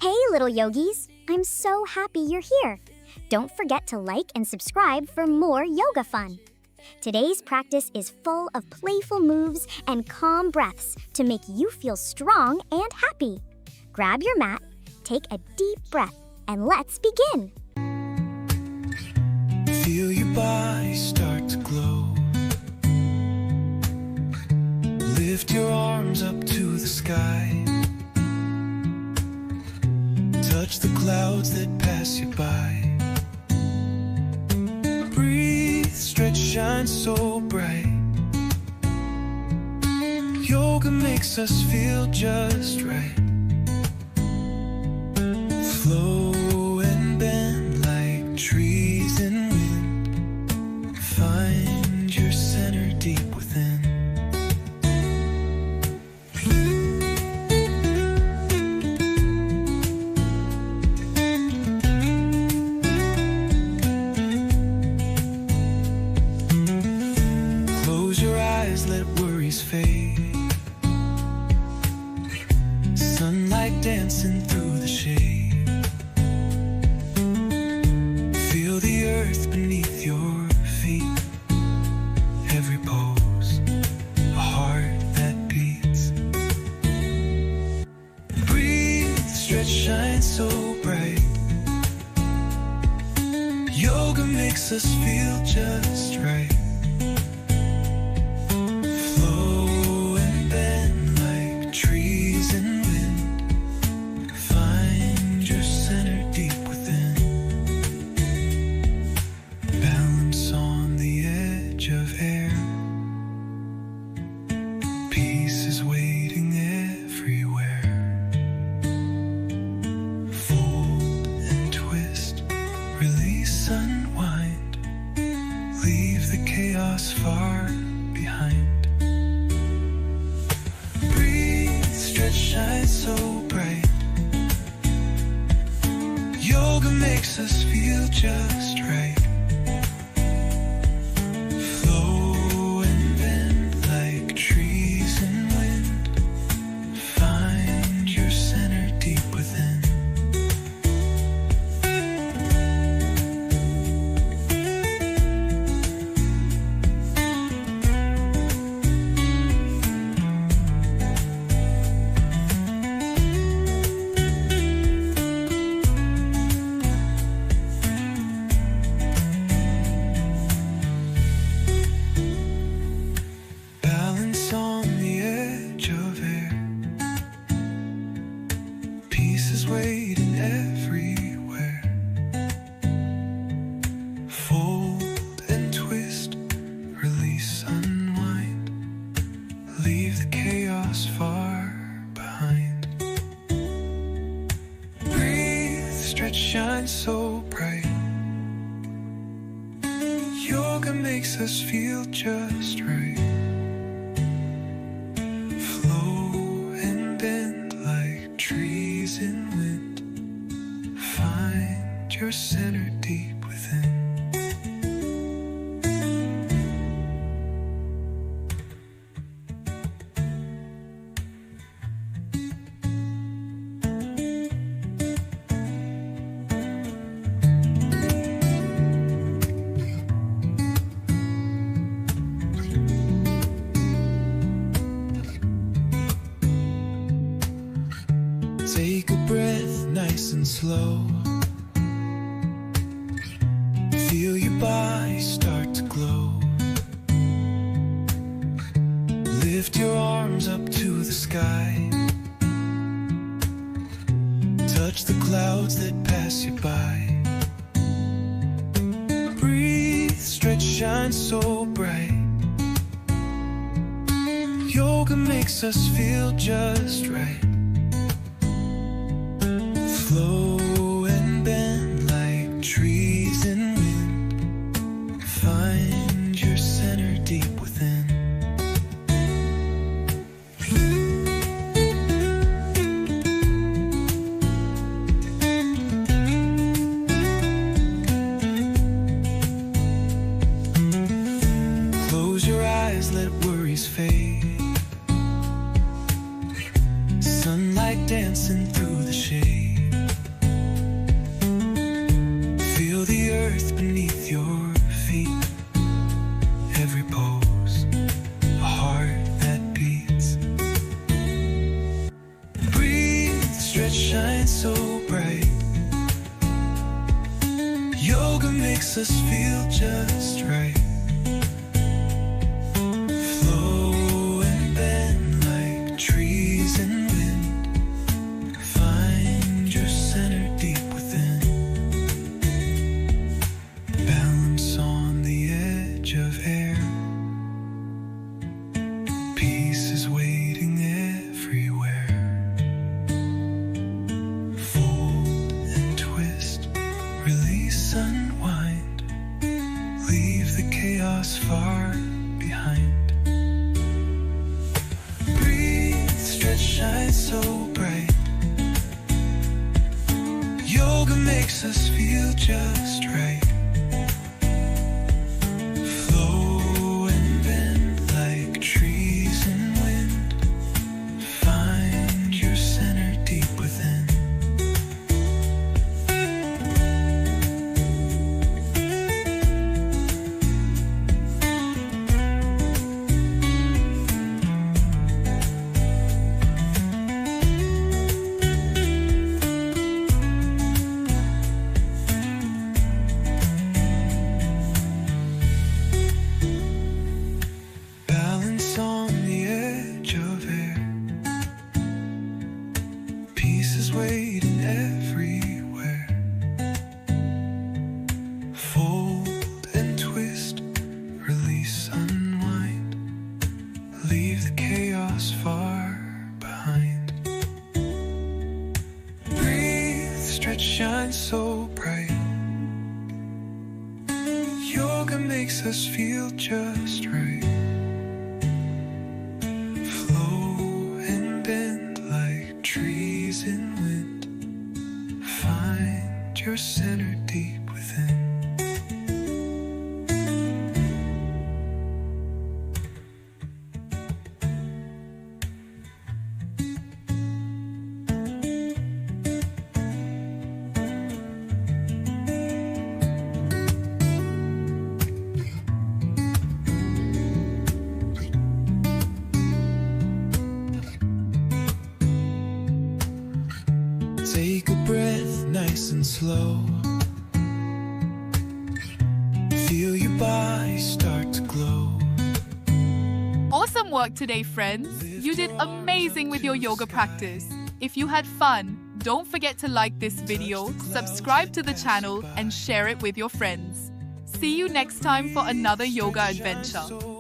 Hey, little yogis! I'm so happy you're here. Don't forget to like and subscribe for more yoga fun. Today's practice is full of playful moves and calm breaths to make you feel strong and happy. Grab your mat, take a deep breath, and let's begin. Feel your body start to glow. Lift your arms up to the sky. Touch the clouds that pass you by. Breathe, stretch, shine so bright. Yoga makes us feel just right. Flow and bend like trees in wind. Find your center deep within. Let worries fade. Sunlight dancing through the shade. Feel the earth beneath your feet. Every pose, a heart that beats. Breathe, stretch, shine so bright. Yoga makes us feel just right. Peace is waiting everywhere. Fold and twist, release, unwind. Leave the chaos far behind. Breathe, stretch, shine so bright. Yoga makes us feel just right. Waiting everywhere. Fold and twist, release, unwind. Leave the chaos far behind. Breathe, stretch, shine so bright. Yoga makes us feel just right. Flow and bend like trees in wind. Find your center deep within. Take a breath, nice and slow. Feel your body start to glow. Lift your arms up to the sky. Touch the clouds that pass you by. Breathe, stretch, shine so bright. Yoga makes us feel just right. Flow and bend like trees in wind. Find your center deep within. Close your eyes, let worries fade. Sunlight dancing through the shade. that shine so bright. Yoga makes us feel just right. Flow and bend like trees in wind. Find your center deep within. Balance on the edge of air. Peace is waiting everywhere. Fold and twist, release, unwind. Leave the chaos far behind. Breathe, stretch, shine so bright. Yoga makes us feel just right. Flow and bend like trees in wind. Find your center deep within. Balance on the edge of air. Peace is waiting everywhere. Fold and twist, release, unwind. Leave the chaos far behind. Breathe, stretch, shine so bright. Yoga makes us feel just right. Flow and bend like trees in wind. Find your center deep within. Take a breath, nice and slow. Feel your body start to glow. Awesome work today, friends. You did amazing with your yoga practice. If you had fun, don't forget to like this video, subscribe to the channel, and share it with your friends. See you next time for another yoga adventure.